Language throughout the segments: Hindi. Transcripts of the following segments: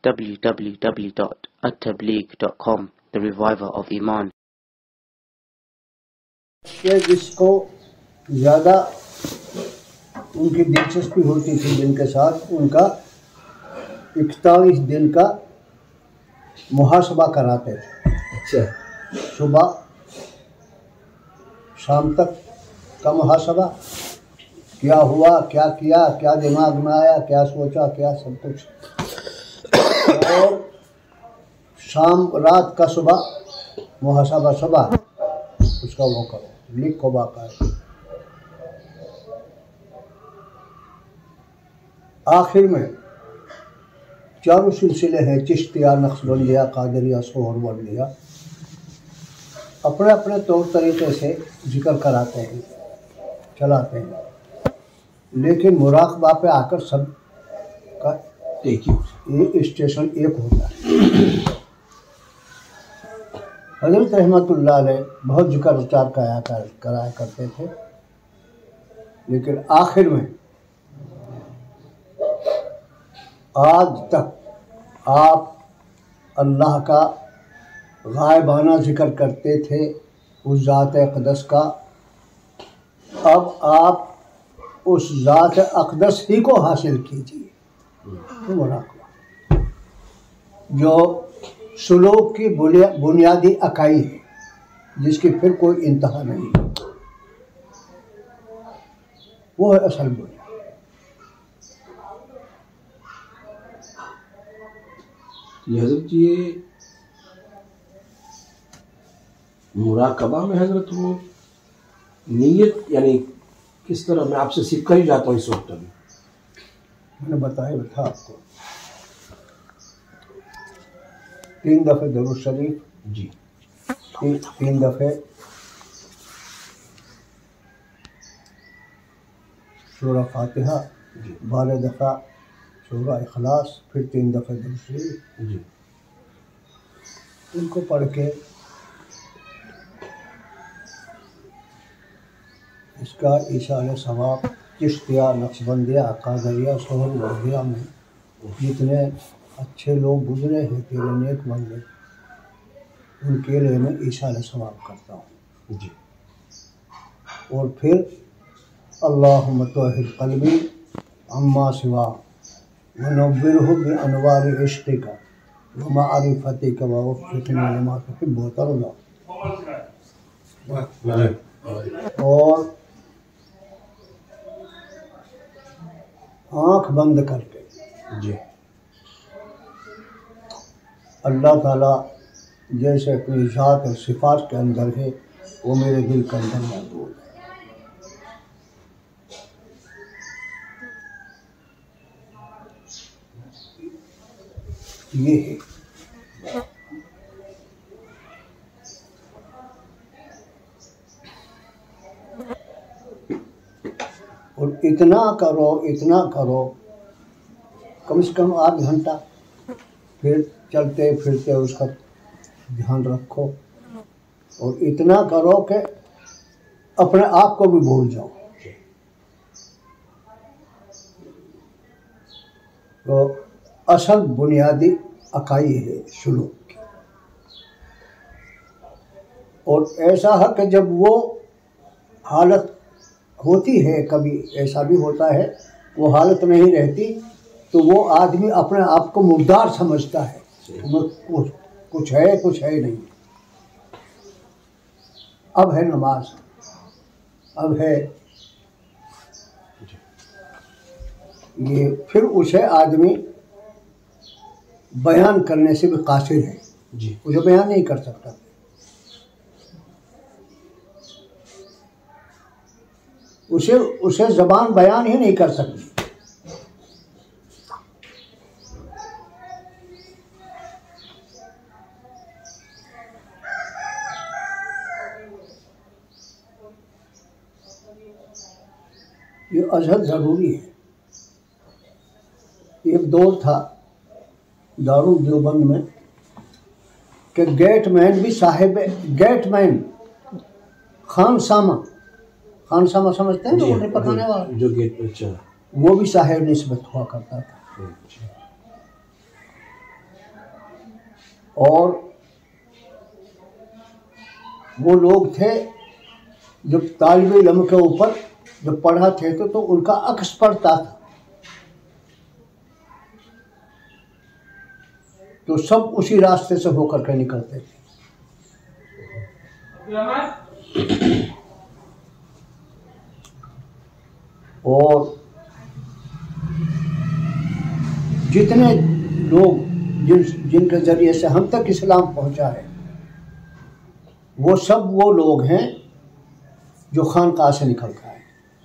www.attableek.com, the reviver of Iman. जिसको ज़्यादा उनकी दिलचस्पी होती थी जिनके साथ, उनका 41 दिन का मुहासबा कराते थे। अच्छा। सुबह शाम तक का मुहासबा, क्या हुआ, क्या किया, क्या दिमाग में आया, क्या सोचा, क्या सब कुछ। और शाम रात का सुबह मुहासबा, सुबह उसका वो करो, लिखो बाकायदा। आखिर में चारों सिलसिले हैं, चिश्तिया, नक्शबंदिया, कादरिया, सोहरवर्दिया, अपने अपने तौर तरीके से जिक्र कराते हैं, चलाते हैं, लेकिन मुराकबा पे आकर सब का एक ही स्टेशन एक होता है। हज़रत रहमतुल्लाह अलैह बहुत जिक्र उचार कराया करते थे, लेकिन आखिर में आज तक आप अल्लाह का गायबाना जिक्र करते थे, उस ज़ात अक़दस का। अब आप उस ज़ात अक़दस ही को हासिल कीजिए, तो मुराक़बा जो सुलूक की बुनियादी इकाई है, जिसकी फिर कोई इंतहा नहीं, वो है असल बुनियाद। हज़रत ये मुराकबा में हज़रत वो नीयत यानी किस तरह, मैं आपसे सीख कर ही जाता हूँ इस वक्त। अभी मैंने बताया था आपको, 3 दफ़े दरूद शरीफ जी, 3 दफ़े सूरा फातिहा, 12 दफ़ा सूरा इखलास, फिर 3 दफ़े दरूद शरीफ जी। इनको पढ़ के इसका ईशान सवाब चिश्तिया, नक्शबंदिया, कादरिया, सोहरवर्दिया में जितने अच्छे लोग गुजरे हैं, तेरे नेक बंदे, उनके लिए मैं ईशान सवाब करता हूँ जी। और फिर अल्लाहुम्मा तौहिर क़ल्बी अम्मा सिवा वनव्विरहु बिअनवारि इश्क़िका व मअरिफ़तिका ववफ़्फ़िक़नी लिमा तुहिब्बु व तर्ज़ा। और आँख बंद करके जी, अल्लाह ताला जैसे अपनी ज़ात और सिफ़ात के अंदर है, वो मेरे दिल के अंदर मौजूद है। ये है और इतना करो, कम से कम आध घंटा, फिर चलते फिरते उसका ध्यान रखो, और इतना करो कि अपने आप को भी भूल जाओ। तो असल बुनियादी इकाई है सुलूक की। और ऐसा है कि जब वो हालत होती है, कभी ऐसा भी होता है वो हालत नहीं रहती, तो वो आदमी अपने आप को मुर्दार समझता है, कुछ है नहीं। अब है नमाज, अब है ये, फिर उसे आदमी बयान करने से भी कासिर है जी। उसे बयान नहीं कर सकता। उसे ज़बान बयान ही नहीं कर सकती। ये अजहद ज़रूरी है। एक दौर था दारुल देवबंद में कि गेटमैन भी साहिब, गेटमैन खानसामा समझते हैं, रोटी पकाने वाला जो गेट पर, अच्छा, वो भी साहिब निस्बत हुआ करता था। और वो लोग थे जब तालिब इल्म के ऊपर जब पढ़ाते थे तो उनका अक्स पड़ता था, तो सब उसी रास्ते से होकर के निकलते थे। और जितने लोग जिनके जरिए से हम तक इस्लाम पहुंचा है, वो सब वो लोग हैं जो खानकाह से निकल कर आए।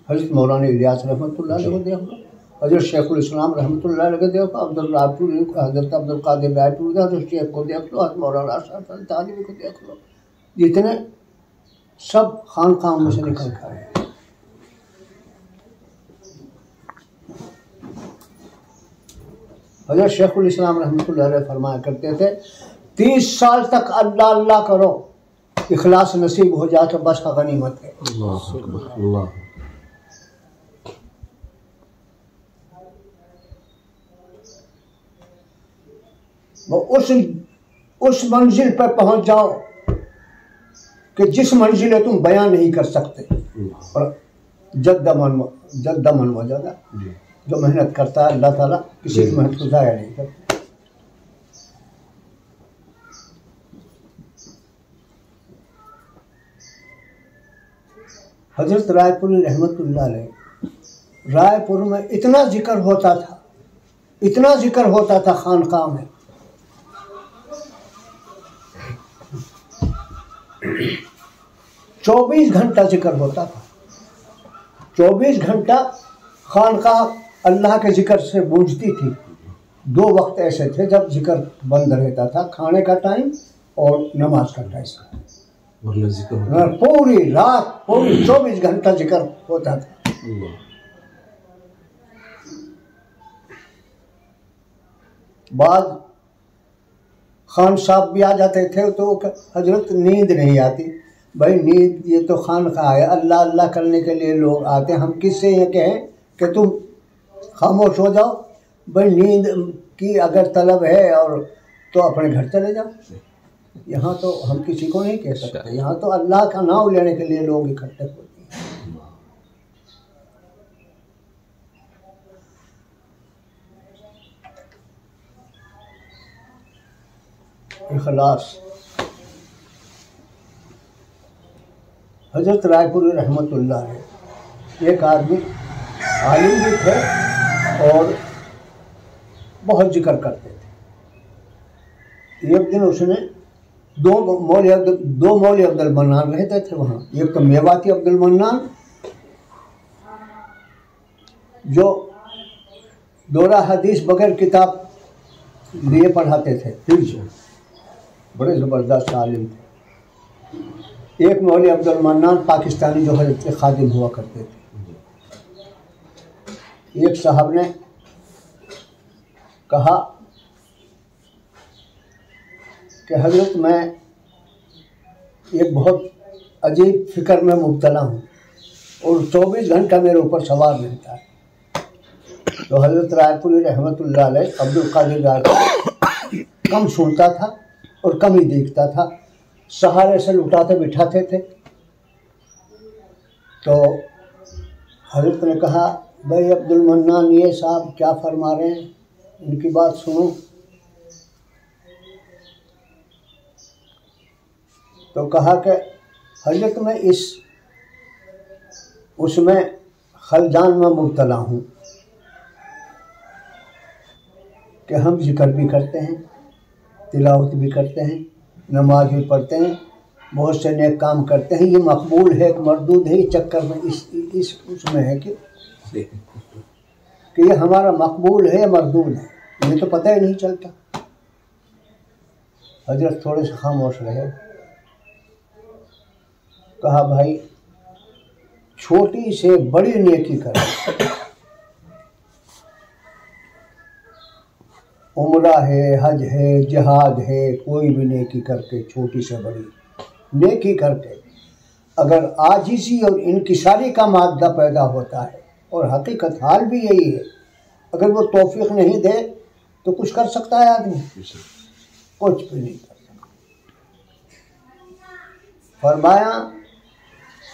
हज़रत मौलाना इलियास रहमतुल्लाह अलैह को देखो, हज़रत शेखुल इस्लाम रहमतुल्लाह अलैह को देखो, हज़रत अब्दुल कादिर रायपुर, हज़रत शेख को देख लो, हज़रत मौलाना अशरफ तालिबी को देख लो, जितने सब खानकाह में से निकल कर आए। हज़रत शेखुल इस्लाम रहमतुल्लाह अलैह फरमाया करते थे, 30 साल तक अल्लाह अल्लाह करो, इखलास नसीब हो जाए तो बस का गनीमत है। अल्लाह वो उस मंजिल पर पहुंच जाओ कि जिस मंजिल तुम बयान नहीं कर सकते। और जद्दमन वजदा, जो मेहनत करता है अल्लाह ताला किसी की मेहनत को ज़ाया नहीं करता। हज़रत रायपुरी रहमतुल्लाह अलैह, रायपुर में इतना जिक्र होता था, इतना जिक्र होता था खानकाह में, 24 घंटा जिक्र होता था। 24 घंटा खानकाह अल्लाह के जिक्र से गूंजती थी। 2 वक्त ऐसे थे जब जिक्र बंद रहता था, खाने का टाइम और नमाज का टाइम। पूरी रात पूरी 24 घंटा जिक्र होता था। बाद खान साहब भी आ जाते थे तो हजरत नींद नहीं आती। भाई नींद, ये तो खानकाह है, अल्लाह अल्लाह करने के लिए लोग आते हैं, हम किससे ये कहें कि तुम खामोश हो जाओ। भाई नींद की अगर तलब है और तो अपने घर चले जाओ, यहाँ तो हम किसी को नहीं कह सकते। यहाँ तो अल्लाह का नाम लेने के लिए लोग इकट्ठे होते हैं। इखलास। हज़रत रायपुरी रहमतुल्लाह अलैह एक आदमी आलिम भी थे और बहुत जिक्र करते थे। एक दिन उसने दो मौली अब्दुल मन्नान रहते थे वहाँ। एक तो मेवाती अब्दुल मन्नान जो दोरा हदीस बगैर किताब लिए पढ़ाते थे, बड़े ज़बरदस्त आलिम थे। एक मौली अब्दुल मन्नान पाकिस्तानी जो हज़रत के खादिम हुआ करते थे। एक साहब ने कहा कि हज़रत मैं एक बहुत अजीब फ़िक्र में मुब्तला हूँ और 24 घंटा मेरे ऊपर सवार रहता है। तो हज़रत रायपुरी रहमतुल्लाह अलैह अब्दुल कादिर रायपुरी कम सुनता था और कम ही देखता था, सहारे से लुटाते बिठाते थे। तो हज़रत ने कहा, भाई अब्दुल मन्नान ये साहब क्या फरमा रहे हैं, इनकी बात सुनो। तो कहा कि हज़रत मैं उसमें खलजान में मुब्तला हूँ कि हम जिक्र भी करते हैं, तिलावत भी करते हैं, नमाज भी पढ़ते हैं, बहुत से नेक काम करते हैं, ये मकबूल है कि मरदूद है, इस चक्कर में इस उसमें है कि ये हमारा मकबूल है या मरदूद है, ये तो पता ही नहीं चलता। हजरत थोड़े से खामोश रहे। कहा, भाई छोटी से बड़ी नेकी करो, उम्रा है, हज है, जिहाद है, कोई भी नेकी करके, छोटी से बड़ी नेकी करके अगर आजिज़ी और इनकिसारी का मादा पैदा होता है, और हकीकत हाल भी यही है, अगर वो तौफीक नहीं दे तो कुछ कर सकता है आदमी। कुछ भी नहीं कर सकता। फरमाया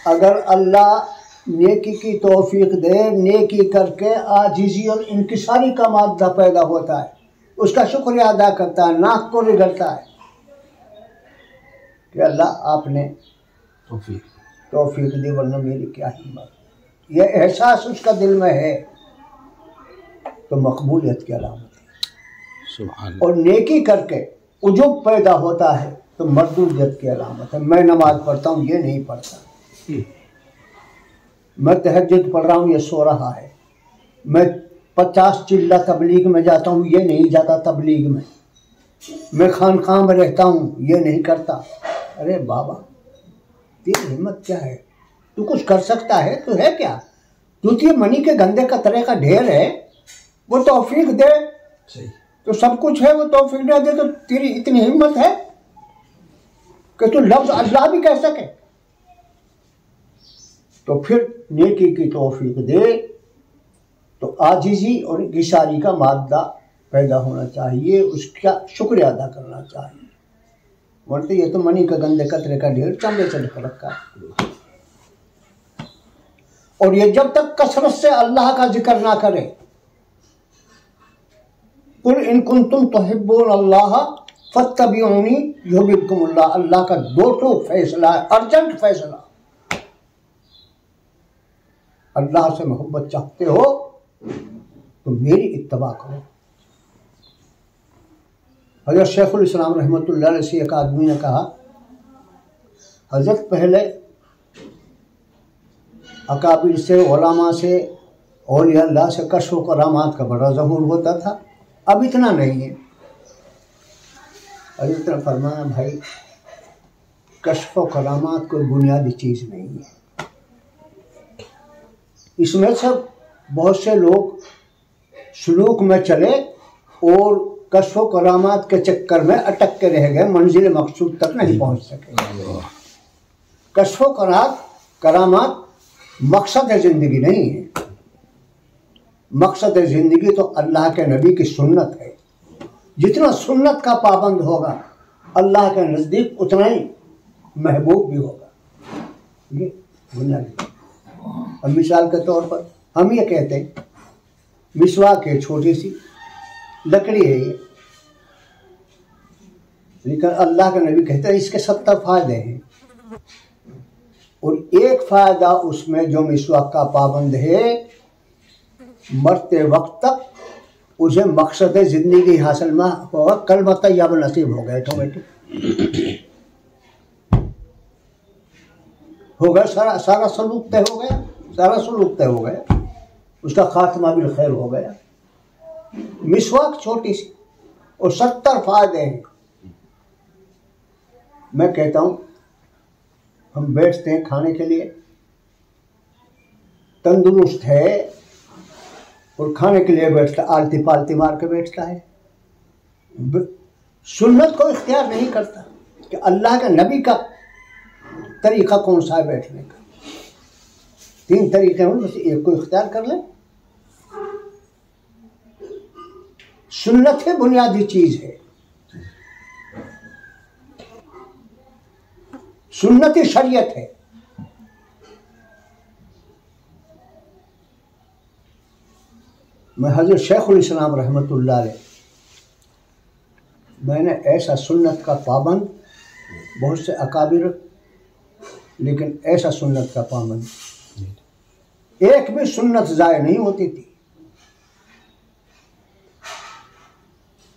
अगर अल्लाह नेकी की तौफीक दे, नेकी करके आजिज़ी और इंकिसारी का मादा पैदा होता है, उसका शुक्रिया अदा करता है, नाक को निगलता है कि अल्लाह आपने तौफीक दी, वरना मेरी क्या हिम्मत। यह एहसास उसका दिल में है तो मकबूलियत की अलामत है। और नेकी करके उजुब पैदा होता है तो मरदूदियत की अलामत है। मैं नमाज पढ़ता हूँ, ये नहीं पढ़ता, मैं तहज्जुद पढ़ रहा हूँ, ये सो रहा है, मैं 50 चिल्ला तबलीग में जाता हूँ, ये नहीं जाता तबलीग में, मैं खानकाह में रहता हूँ, ये नहीं करता। अरे बाबा तेरी हिम्मत क्या है? तू कुछ कर सकता है तो है क्या? तू तो मनी के गंदे कतरे का ढेर है, वो तौफीक दे सही तो सब कुछ है, वो तौफीक ना दे तो तेरी इतनी हिम्मत है कि तू लफ्ज अल्लाह भी कह सके। तो फिर नेकी की तौफीक दे तो आजिज़ी और इंकिसारी का मादा पैदा होना चाहिए, उसका शुक्रिया अदा करना चाहिए। बोलते ये तो मनी का गंदे कतरे का ढेर चमड़े से ढक रखा है। और ये जब तक कसरत से अल्लाह का जिक्र ना करे, कुल इन कुंतुम तुहिब्बून अल्लाह फत्तबिऊनी युहिब्बुकुमुल्लाह, अल्लाह का दो टूक फैसला है, अर्जेंट फैसला। अल्लाह से मोहब्बत चाहते हो तो मेरी इत्तबा करो। हज़रत शेखुल इस्लाम रहमतुल्लाह अलैह से एक आदमी ने कहा, हज़रत पहले अकाबिर से, उलमा से, औलिया अल्लाह से कश्फ करामात का बड़ा ज़हूर होता था, अब इतना नहीं है। हज़रत ने फरमाया भाई कश्फ करामात कोई बुनियादी चीज़ नहीं है, इसमें सब बहुत से लोग सुलूक में चले और कश्फ करामात के चक्कर में अटक के रह गए, मंजिल मकसूद तक नहीं पहुंच सके। कश्फ करामात मकसद ज़िंदगी नहीं है, मकसद ज़िंदगी तो अल्लाह के नबी की सुन्नत है। जितना सुन्नत का पाबंद होगा अल्लाह के नज़दीक उतना ही महबूब भी होगा। ये बुनियादी। अब मिसाल के तौर पर हम ये कहते हैं मिसवाक है, छोटी सी लकड़ी है ये, लेकिन अल्लाह के नबी कहते हैं इसके 70 फायदे हैं, और एक फ़ायदा उसमें जो मिसवाक का पाबंद है, मरते वक्त तक उसे मकसद ज़िंदगी हासिल में होगा, कलमा तय्यब नसीब हो गया, ऑटोमेटिक हो गया, सारा सलूक तय हो गया, सारा सलूक तय हो गया, उसका खात्मा भी खैर हो गया। मिसवाक छोटी सी और 70 फायदे हैं। मैं कहता हूँ हम बैठते हैं खाने के लिए, तंदुरुस्त है और खाने के लिए बैठता, आलती पालती मार के बैठता है, सुन्नत को इख्तियार नहीं करता कि अल्लाह के नबी का तरीका कौन सा है बैठने का। 3 तरीके हैं, बस एक को इख्तियार कर ले। सुन्नत है, बुनियादी चीज है, सुन्नत शरीयत है। मैं हज़रत शेखुल इस्लाम रहमतुल्लाह अलैह, मैंने ऐसा सुन्नत का पाबंद, बहुत से अकाबिर, लेकिन ऐसा सुन्नत का पाबंद एक भी सुन्नत ज़ाय नहीं होती थी।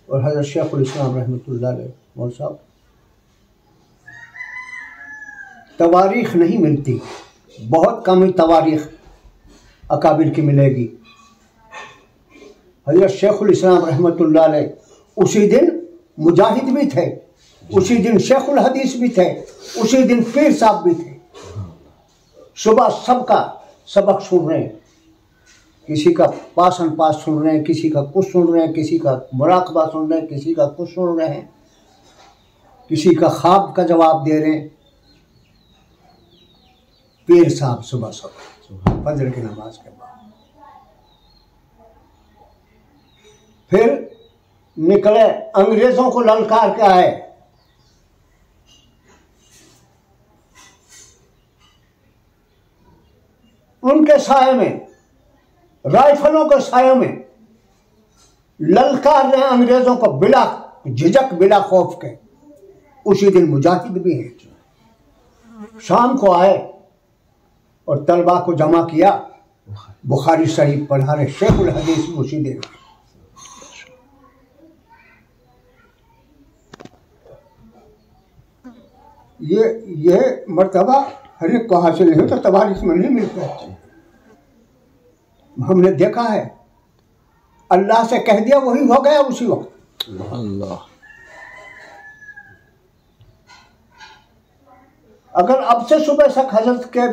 और हज़रत शेखुल इस्लाम रहमतुल्लाह अलैह मौलाना साहब, तवारीख़ नहीं मिलती, बहुत कम ही तवारीख़ अकाबिर की मिलेगी। हज़रत शेखुल इस्लाम रहमतुल्लाह अलैह उसी दिन मुजाहिद भी थे, उसी दिन शेखुल हदीस भी थे, उसी दिन पीर साहब भी थे। सुबह सबका सबक सुन रहे हैं, किसी का पासन पास सुन रहे हैं, किसी का कुछ सुन रहे हैं, किसी का मुराकबा सुन रहे हैं, किसी का कुछ सुन रहे हैं, किसी का ख्वाब का जवाब दे रहे हैं। पीर साहब सुबह सुबह फजर की नमाज के बाद, फिर निकले, अंग्रेजों को ललकार के आए। उनके साये में, राइफलों के साये में ललकार रहे अंग्रेजों को बिला झिझक, बिला खौफ के। उसी दिन मुजाहिद भी हैं। शाम को आए और तलबा को जमा किया, बुखारी शरीफ पढ़ा रहे, शेखुल हदीस मुशीद। ये मर्तबा हर एक को हासिल नहीं होता, तवारीख में नहीं मिलता है। हमने देखा है, अल्लाह से कह दिया वही हो गया उसी वक्त। अल्लाह। अगर अब से सुबह तक हजरत के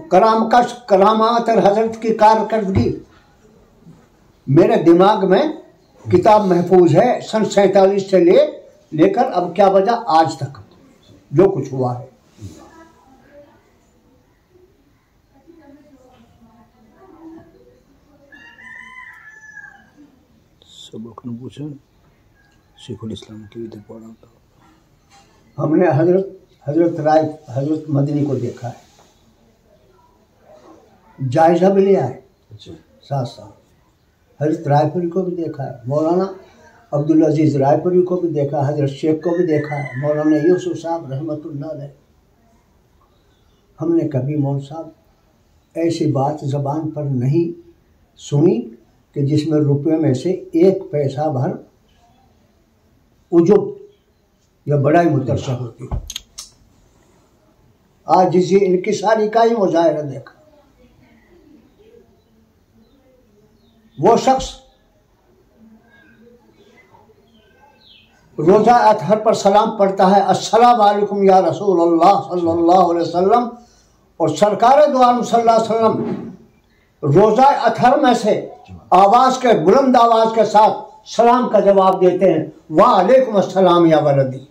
करामात और हजरत की कारकर्दगी मेरे दिमाग में किताब महफूज है, सन 47 से लेकर अब क्या वजह आज तक जो कुछ हुआ है। सबक ने पूछा शेखुल इस्लाम की भी पढ़ा था। हमने हजरत मदनी को देखा है, जायजा भी लिया है। अच्छा। साथ साथ हजरत रायपुरी को भी देखा है, मौलाना अब्दुल अजीज रायपुरी को भी देखा, हजरत शेख को भी देखा है, मौलाना यूसुफ साहब रहमतुल्लाह अलैह। हमने कभी मौल साहब ऐसी बात ज़बान पर नहीं सुनी कि जिसमें रुपये में से 1 पैसा भर उजुब या बड़ाई मुतरसा होती। आज जिसे इनकी सारी का ही मुजाहिरा देखा, वो शख्स रोज़ा अतहर पर सलाम पढ़ता है, अस्सलाम वालेकुम या रसूल अल्लाह सल्लल्लाहु अलैहि वसल्लम, और सरकार दो आलम सल्लल्लाहु अलैहि वसल्लम रोज़ा अतहर में से आवाज़ के, बुलंद आवाज़ के साथ सलाम का जवाब देते हैं, वालेकुम अस्सलाम या वलदी।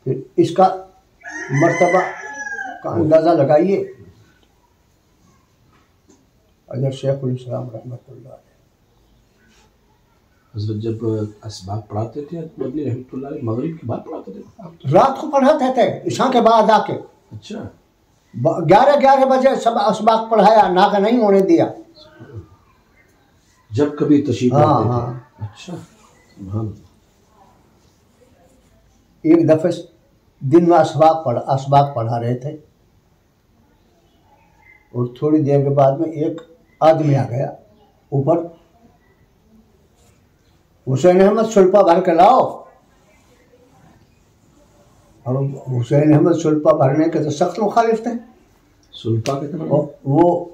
फिर इसका मर्तबा का अंदाज़ा लगाइए। हज़रत शेखुल इस्लाम रहमतुल्लाह अलैह हज़रत जब असबाब पढ़ाते थे मदनी रहमतुल्लाह अलैह, मगरिब के बाद पढ़ाते थे, रात को पढ़ाते थे, ईशा के बाद आके। अच्छा। 11 बजे सब असबाक पढ़ाया, ना का नहीं होने दिया जब कभी तशरीफ हाँ लाते थे। हाँ। अच्छा। एक दफे दिन में असबाक पढ़ा रहे थे और थोड़ी देर के बाद में एक आदमी आ गया ऊपर, हुसैन अहमद सुल्पा भर के लाओ। और हुसैन अहमद सुल्पा भरने के तो सख्त मुखालिफ थे। सुल्पा के वो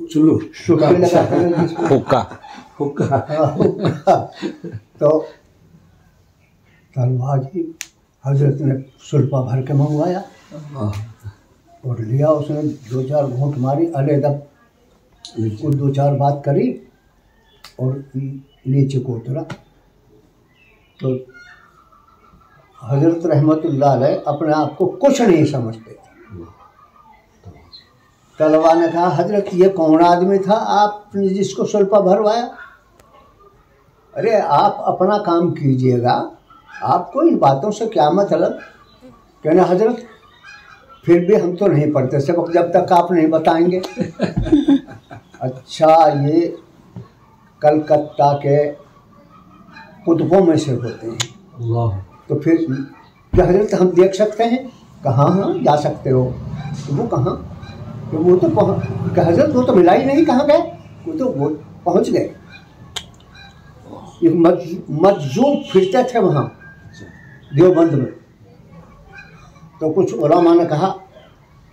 चुल्लू हुक्का तो तलवाजी हजरत ने सुल्पा भर के मंगवाया और लिया। उसने 2-4 घूंट मारी, अलहदा को 2-4 बात करी और नीचे को उतरा। तो हजरत रहमतुल्लाह अलैह अपने आप को कुछ नहीं समझते थे। तलवा ने कहा, हजरत ये कौन आदमी था आपने जिसको सुल्पा भरवाया? अरे आप अपना काम कीजिएगा, आपको इन बातों से क्या मतलब? कहना हजरत फिर भी हम तो नहीं पढ़ते सबक जब तक आप नहीं बताएंगे। अच्छा, ये कलकत्ता के कुतुबों में से होते हैं। अल्लाह। तो फिर क्या हजरत हम देख सकते हैं? कहाँ हाँ जा सकते हो। तो वो कहाँ? तो वो तो हजरत वो तो मिला ही नहीं, कहाँ गए? वो पहुँच गए। एक मजजूब फिरते थे वहाँ देवबंद में। तो कुछ उलमा ने कहा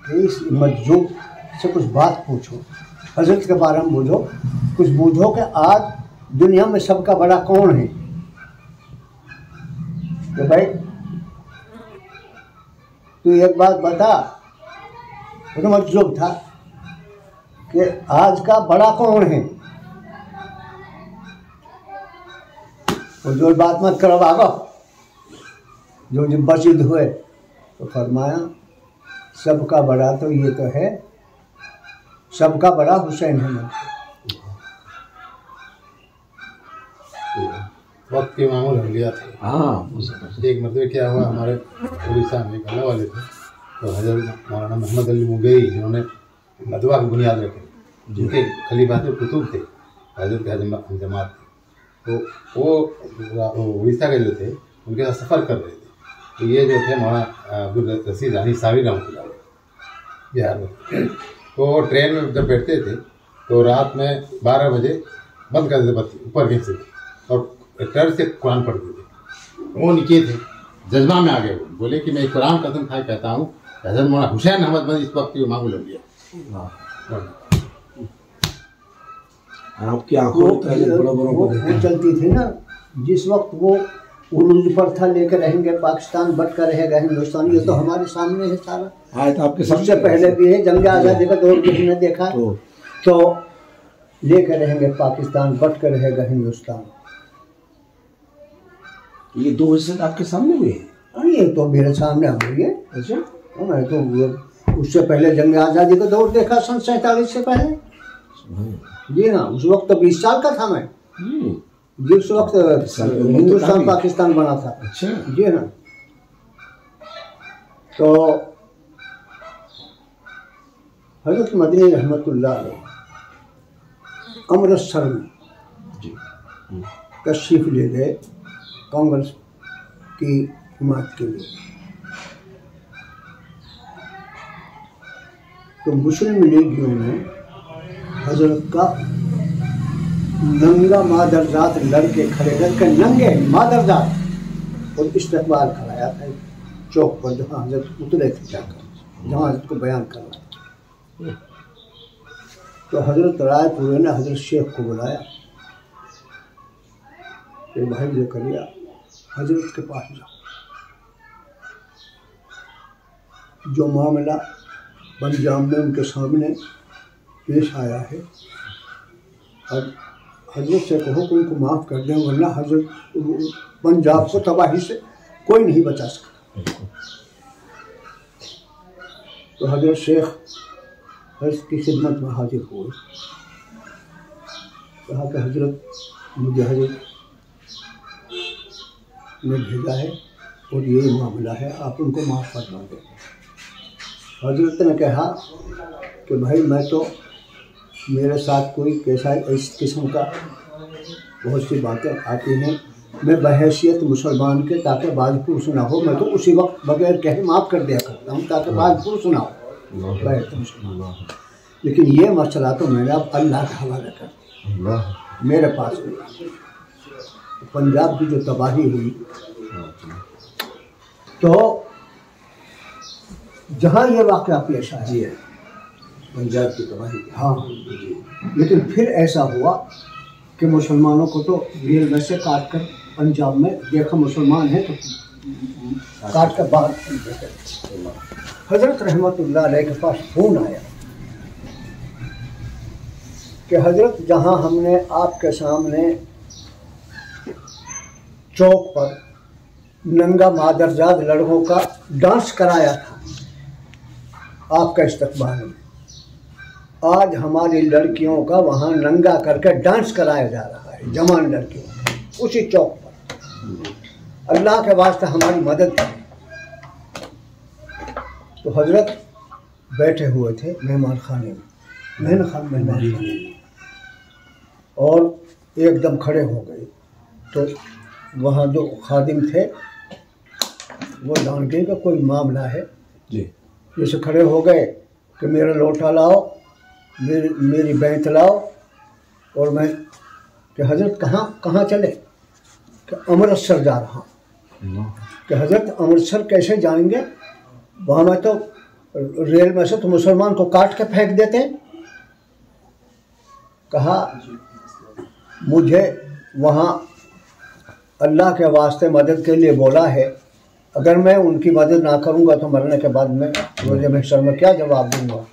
कि इस मजजूब से कुछ बात पूछो, हजरत के बारे में बूझो, कुछ बूझो कि आज दुनिया में सबका बड़ा कौन है। तो भाई तू एक बात बता, तो मजजूब था कि आज का बड़ा कौन है। तो जो बात मत करो भागो, जो जब बचित हुए तो फरमाया सबका बड़ा तो ये तो है, सबका बड़ा हुसैन अहमद। वक्त के मामूल हलिया थे। हाँ, एक मतलब क्या हुआ, हमारे उड़ीसा में करने वाले थे तो हजरत मौलाना मोहम्मद अली मुगेई जिन्होंने नदवा की बुनियाद रखी, जिनके खलीफातुल कुतुब थे, हजरत के जमात थे, तो वो उड़ीसा के जो थे उनके साथ सफ़र कर रहे थे। तो ये जो थे मौलाना अब्दुल रशीद रानी सावी रहमतुल्लाह बिहार में, तो वो ट्रेन में जब बैठते थे तो रात में 12 बजे बंद कर देते बत्ती ऊपर के से, और टर्च से कुरान पढ़ते थे। वो नीचे थे, जज्बा में आ गए, बोले कि मैं कुरान कसम खा कहता हूँ हजरत मौलाना हुसैन अहमद बंद इस वक्त मांगू लग गया। आपकी आंखों वो चलती थी ना, जिस वक्त वो उर्दू पर था लेकर रहेंगे पाकिस्तान, बट कर रहेगा हिंदुस्तान, ये तो हमारे सामने है सारा। हाँ, तो आपके सबसे पहले भी है, जंग आज़ादी का दौर किसी ने देखा तो लेकर रहेंगे पाकिस्तान, बट कर रहेगा हिंदुस्तान। ये 2 हिस्से आपके सामने हुए हैं? ये तो मेरे सामने हुई है। अच्छा, मैं तो उससे पहले जंग आज़ादी का दौर देखा, सन 47 से पहले। जी हाँ, उस वक्त तो 20 साल का था मैं, जिस वक्त हिंदुस्तान पाकिस्तान बना था। अच्छा, जी हाँ। तो हज़रत मदनी रहमतुल्लाह अलैह अमृतसर में तशरीफ़ ले गए कांग्रेस की हिमायत के लिए। तो मुस्लिम लीगियों ने हजरत का नंगा मादरजात लड़के खड़े करके, नंगे मादरजात, और इस्तकबाल कराया था चौक पर जहाँ हजरत उतरे थे, जाकर जहाँ हजरत को बयान करना। तो हजरत रायपुरे ने हजरत शेख को बुलाया कि भाई ज़करिया हजरत के पास जाओ, जो मामला पंजाब में उनके सामने पेश आया है, और हजरत से कहो कि उनको माफ़ कर दें, वरना हजरत पंजाब को तबाही से कोई नहीं बचा सकता। तो हजरत शेख हजरत की खिदमत में हाजिर हुए, कहा कि हजरत मुझे हजरत ने भेजा है और ये मामला है, आप उनको माफ़ फरमा दें। हजरत ने कहा कि भाई मैं तो, मेरे साथ कोई कैसा इस किस्म का बहुत सी बातें आती हैं, मैं बहैसियत मुसलमान के, ताकि बाज पुरुष ना हो, मैं तो उसी वक्त बगैर कहे माफ़ कर दिया करता हूँ ताकि बाज पुरुष ना हो, लेकिन ये मसला तो मैंने अब अल्लाह का हवाला कर दिया, मेरे पास नहीं। पंजाब की जो तबाही हुई, तो जहाँ ये वाक़या पेश आया, जी है, पंजाब की तबाही। हाँ, लेकिन फिर ऐसा हुआ कि मुसलमानों को तो रेलवे से काट कर, पंजाब में देखा मुसलमान है तो काट कर बाहर। हजरत रहमतुल्लाह अलैह के पास फ़ोन आया कि हजरत, जहाँ हमने आपके सामने चौक पर नंगा मादरजाद लड़कों का डांस कराया था आपका इस्तकबाल में, आज हमारी लड़कियों का वहाँ नंगा करके डांस कराया जा रहा है, जवान लड़कियों का, उसी चौक पर। अल्लाह के वास्ते हमारी मदद करें। तो हजरत बैठे हुए थे मेहमान खाने में, मेहमान खाने में, और एकदम खड़े हो गए। तो वहाँ जो खादिम थे वो जान गए कि कोई मामला है जी, जैसे खड़े हो गए कि मेरा लोटा लाओ, मेरी बैंत लाओ, और मैं कि हजरत कहाँ चले, कि अमृतसर जा रहा हूँ। कि हजरत अमृतसर कैसे जाएंगे, वहाँ में तो रेल में से तो मुसलमान को काट के फेंक देते हैं। कहा मुझे वहाँ अल्लाह के वास्ते मदद के लिए बोला है, अगर मैं उनकी मदद ना करूँगा तो मरने के बाद मैं रोज़े महशर में क्या जवाब दूँगा,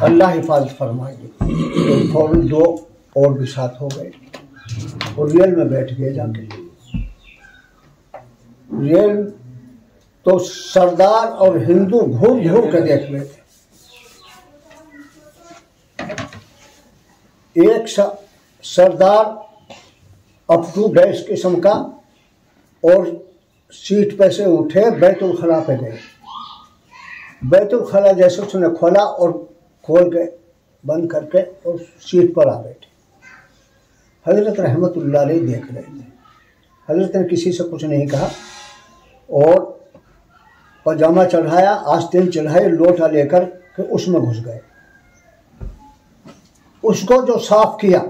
अल्लाह हिफाजत फरमाएगी। तो फौरन 2 और भी साथ हो गए और रेल में बैठ गए जाके। रेल तो सरदार और हिंदू घूम घूम के देख रहे थे। एक सरदार अप टू गैस किस्म का, और सीट पे से उठे बैतुल खला पे गए। बैतुल खला जैसे उसने खोला और खोल के बंद करके और सीट पर आ बैठे। हजरत रहमतुल्लाह अलैह देख रहे थे। हजरत ने किसी से कुछ नहीं कहा और पजामा चढ़ाया, आस्तीन चढ़ाई, लोटा लेकर के उसमें घुस गए। उसको जो साफ किया,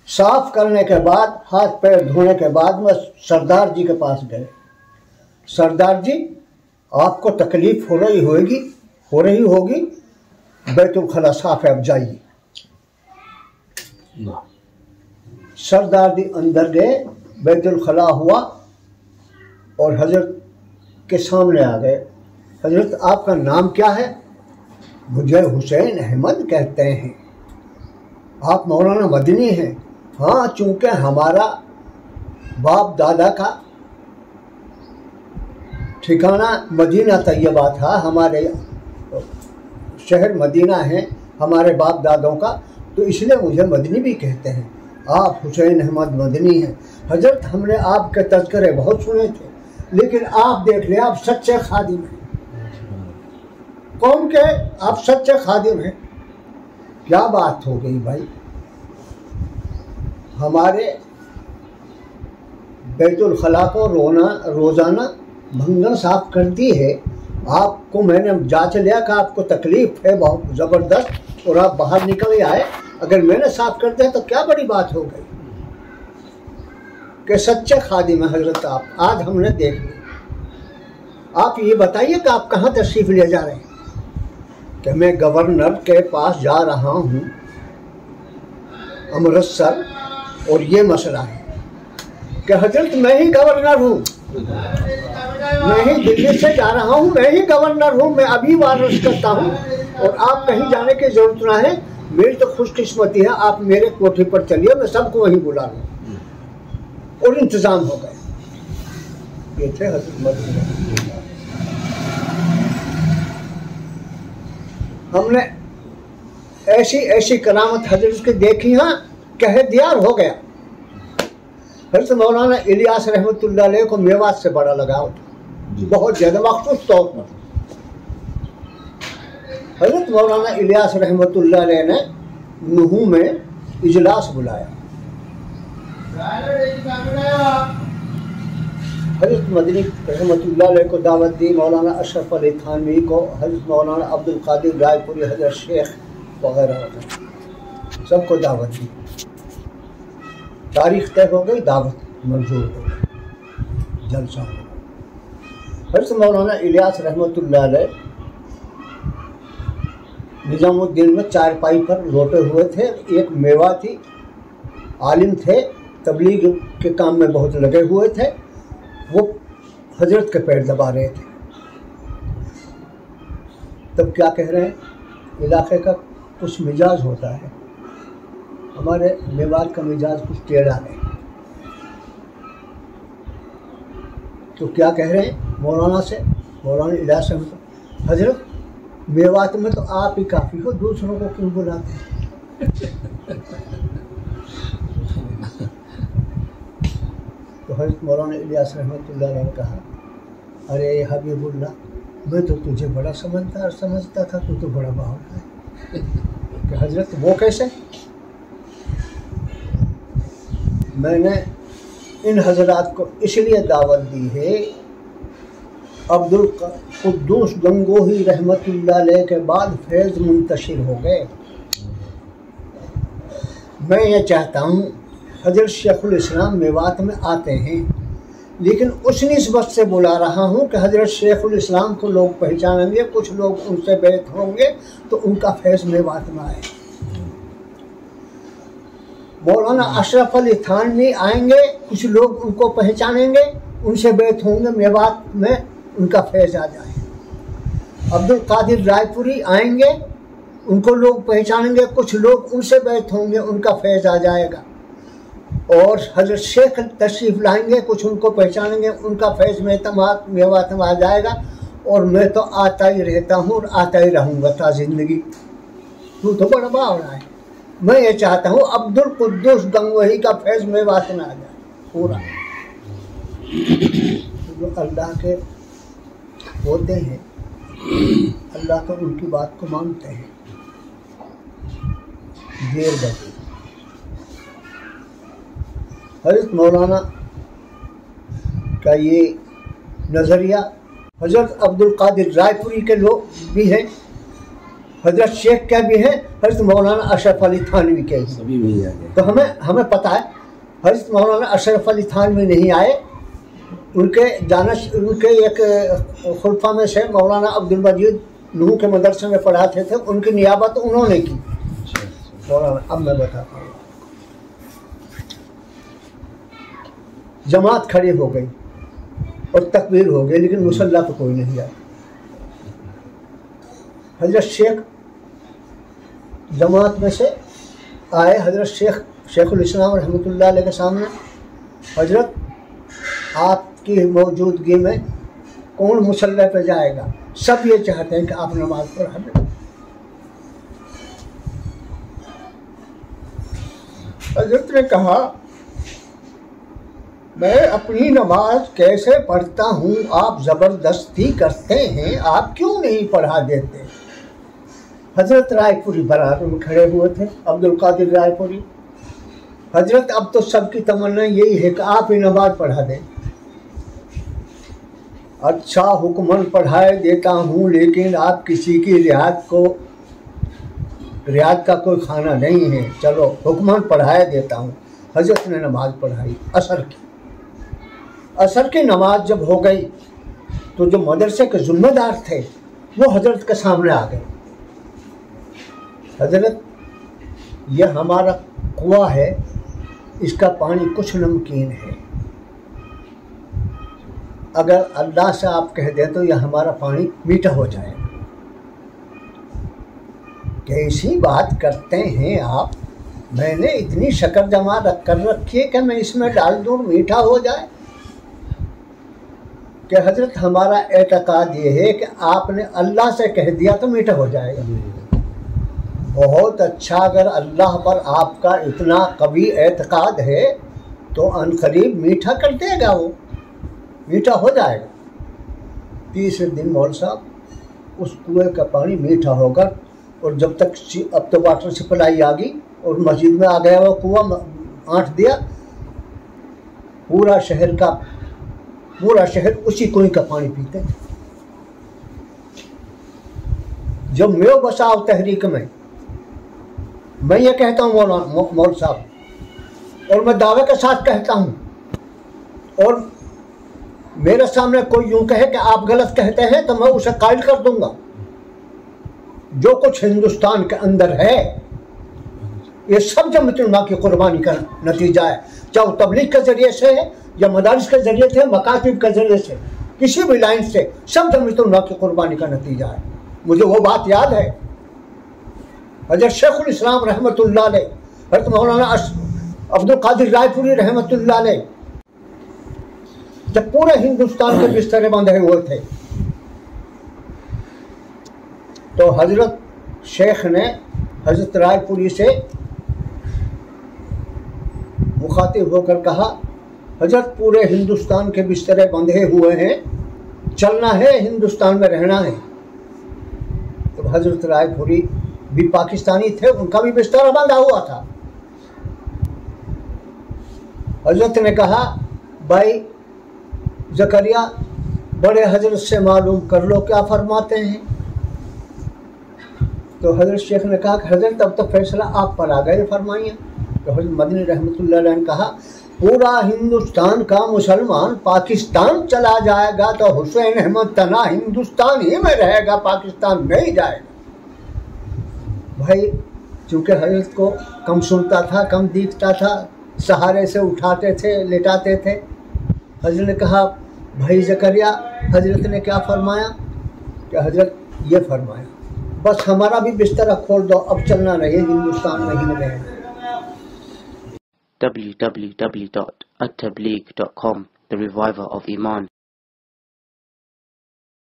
साफ करने के बाद, हाथ पैर धोने के बाद में सरदार जी के पास गए। सरदार जी, आपको तकलीफ हो रही होगी, बैतुल खला साफ है, अब जाइए। सरदार जी अंदर गए, बैतुल खला हुआ और हजरत के सामने आ गए। हजरत, आपका नाम क्या है? मुझे हुसैन अहमद कहते हैं। आप मौलाना मदनी हैं? हाँ, चूंकि हमारा बाप दादा का ठिकाना मदीना तैयबा था, हमारे शहर मदीना है हमारे बाप दादों का, तो इसलिए मुझे मदनी भी कहते हैं। आप हुसैन अहमद मदनी हैं। हजरत, हमने आपके तज़किरे बहुत सुने थे, लेकिन आप देख लें, आप सच्चे खादिम हैं। कौन के? आप सच्चे खादिम हैं। क्या बात हो गई भाई? हमारे बैतुल खला को रोज़ाना भंगन साफ करती है। आपको मैंने जांच लिया कि आपको तकलीफ है बहुत ज़बरदस्त और आप बाहर निकल आए। अगर मैंने साफ कर दिया तो क्या बड़ी बात हो गई कि सच्चे खादिम है हजरत आप। आज हमने देख लिया। आप ये बताइए कि आप कहाँ तशरीफ़ ले जा रहे हैं? कि मैं गवर्नर के पास जा रहा हूँ अमृतसर, और ये मसला है कि हजरत मैं ही गवर्नर हूँ, मैं ही दिल्ली से जा रहा हूँ, मैं ही गवर्नर हूँ, मैं अभी वारस करता हूँ और आप कहीं जाने की जरूरत ना है। मेरी तो खुशकिस्मती है, आप मेरे कोठे पर चलिए, मैं सबको वहीं बुला लूँ। और इंतजाम हो गए। ये थे हजरत मदनी। हमने ऐसी ऐसी करामत हजरत की देखी, हाँ, कहे दियार हो गया। हजरत मौलाना इलियास रहमतुल्लाह अलैह को मेवात से बड़ा लगाव था, बहुत ज़्यादा मखसूस तौर पर। हजरत मौलाना इलियास रहमतुल्लाह अलैह ने नुहू में इजलास बुलाया। हजरत मदनी रहमतुल्लाह अलैह को दावत दी, मौलाना अशरफ अली थानवी को, हजरत मौलाना अब्दुल कादिर रायपुरी, हजरत शेख वगैरह सबको दावत दी। तारीख तय हो गई, दावत मंजूर हो गई, जलसा हो गया। हजरत मौलाना इलियास रहमतुल्लाह अलैह निजामुद्दीन में चारपाई पर लोटे हुए थे। एक मेवा थी, आलिम थे, तबलीग के काम में बहुत लगे हुए थे। वो हजरत के पैर दबा रहे थे। तब क्या कह रहे हैं, इलाके का कुछ मिजाज होता है, हमारे मेवात का मिजाज कुछ टेढ़ा है। तो क्या कह रहे हैं मौलाना से, मौलाना इलियास से, हजरत मेवात में तो आप ही काफ़ी हो, दूसरों को क्यों बुलाते हैं? तो हजरत मौलाना इलियास रहमतुल्लाह अलैह ने कहा, अरे हबीबुल्लाह, मैं तो तुझे बड़ा समझता था, तू तो बड़ा बाहुल है। कि हजरत वो कैसे? मैंने इन हजरात को इसलिए दावत दी है, अब्दुल कुद्दूस गंगोही रहमतुल्लाह अलैह के बाद फैज़ मुंतशिर हो गए। मैं ये चाहता हूँ, हजरत शेखुल इस्लाम मेवात में आते हैं, लेकिन उस निस्बत से बुला रहा हूँ कि हजरत शेखुल इस्लाम को लोग पहचानेंगे, कुछ लोग उनसे बैत होंगे तो उनका फैज़ मेवात में आए। मौलाना अशरफ अली थानवी आएंगे, कुछ लोग उनको पहचानेंगे, उनसे बैत होंगे, मेवात में उनका फैज़ आ जाए। अब्दुल कादिर रायपुरी आएंगे, उनको लोग पहचानेंगे, कुछ लोग उनसे बैत होंगे, उनका फैज़ आ जाएगा। और हजरत शेख तशरीफ़ लाएंगे, कुछ उनको पहचानेंगे, उनका फैज़ मेवात में आ जाएगा। और मैं तो आता ही रहता हूँ और आता ही रहूँगा ता ज़िंदगी। तू तो बड़ा बावड़ा है। मैं ये चाहता हूँ अब्दुल कुद्दूस गंगोही का फैज़ में वाक़ ना आ जाए पूरा। जो अल्लाह के होते हैं, अल्लाह तो उनकी बात को मानते हैं। देर लगी हज़रत मौलाना का ये नज़रिया, हज़रत अब्दुल कादिर रायपुरी के लोग भी हैं, हज़रत शेख का भी है, हज़रत मौलाना अशरफ अली थानवी के सभी भी आ गए। तो हमें पता है हज़रत मौलाना अशरफ अली थानवी नहीं आए। उनके एक खुलफा में से मौलाना अब्दुल मजीद नूह के मदरसे में पढ़ाते थे, उनकी नियाबत उन्होंने की। मौलाना अब मैं बताता हूँ, जमात खड़ी हो गई और तकबीर हो गई, लेकिन मुसल्ला पे कोई नहीं आया। हज़रत शेख जमात में से आए, हज़रत शेखुल इस्लाम रहमतुल्लाह अलैह के सामने, हज़रत आपकी मौजूदगी में कौन मुसल्ला पे जाएगा? सब ये चाहते हैं कि आप नमाज पढ़ा दें। हज़रत ने कहा, मैं अपनी नमाज कैसे पढ़ता हूँ, आप ज़बरदस्ती करते हैं, आप क्यों नहीं पढ़ा देते? हज़रत रायपुरी बराबर में खड़े हुए थे, अब्दुल कादिर रायपुरी। हज़रत अब तो सबकी तमन्ना यही है कि आप ही नमाज पढ़ा दें। अच्छा हुक्मन पढ़ाए देता हूँ, लेकिन आप किसी की रियात का कोई खाना नहीं है, चलो हुक्मन पढ़ाए देता हूँ। हज़रत ने नमाज पढ़ाई असर की नमाज जब हो गई तो जो मदरसे के ज़िम्मेदार थे वो हज़रत के सामने आ गए। हज़रत, यह हमारा कुआं है, इसका पानी कुछ नमकीन है, अगर अल्लाह से आप कह दें तो यह हमारा पानी मीठा हो जाएगा। कैसी बात करते हैं आप? मैंने इतनी शक्कर जमा कर रखी है कि मैं इसमें डाल दूँ मीठा हो जाए? कि हज़रत हमारा एतकाद ये है कि आपने अल्लाह से कह दिया तो मीठा हो जाएगा। बहुत अच्छा, अगर अल्लाह पर आपका इतना कवी एतकाद है तो अनकरीब मीठा कर देगा, वो मीठा हो जाएगा। तीसरे दिन मौल साहब उस कुएं का पानी मीठा होगा, और जब तक अब तो वाटर सप्लाई आ गई और मस्जिद में आ गया वो कुआं आंट दिया, पूरा शहर उसी कुएं का पानी पीते। जब मैं बसाव तहरीक में मैं ये कहता हूँ मौल साहब, और मैं दावे के साथ कहता हूँ, और मेरे सामने कोई यूं कहे कि आप गलत कहते हैं तो मैं उसे कायल कर दूंगा। जो कुछ हिंदुस्तान के अंदर है ये सब जमीयत उलमा की कुर्बानी का नतीजा है, चाहे तबलीग के जरिए से है या मदारिस के जरिए से, मकातिब के जरिए से, किसी भी लाइन से, सब जमीयत उलमा की कुर्बानी का नतीजा है। मुझे वो बात याद है, हज़रत शेखुल इस्लाम रहमतुल्लाह अलैह, हज़रत मौलाना अब्दुल कादिर रायपुरी रहमतुल्लाह अलैह, जब पूरे हिंदुस्तान के बिस्तरे बंधे हुए थे तो हज़रत शेख ने हज़रत रायपुरी से मुखातिब होकर कहा, हज़रत पूरे हिंदुस्तान के बिस्तरे बंधे हुए हैं, चलना है, हिंदुस्तान में रहना है। तो हज़रत रायपुरी भी पाकिस्तानी थे, उनका भी बिस्तरा बंधा हुआ था। हज़रत ने कहा, भाई ज़करिया, बड़े हज़रत से मालूम कर लो क्या फरमाते हैं। तो हज़रत शेख ने कहा कि हज़रत अब तो फैसला आप पर आ गए, फरमाइए। तो हज़रत मदनी रहमतुल्लाह अलैह ने कहा, पूरा हिंदुस्तान का मुसलमान पाकिस्तान चला जाएगा तो हुसैन अहमद तना हिंदुस्तान ही में रहेगा, पाकिस्तान नहीं जाएगा। भाई चूँकि हज़रत को कम सुनता था, कम दिखता था, सहारे से उठाते थे, लेटाते थे। हज़रत ने कहा, भाई ज़करिया, हज़रत ने क्या फरमाया? कि हज़रत ये फरमाया, बस हमारा भी बिस्तरा खोल दो, अब चलना नहीं, हिंदुस्तान में ही रहना। www.attableek.com, the reviver of Iman.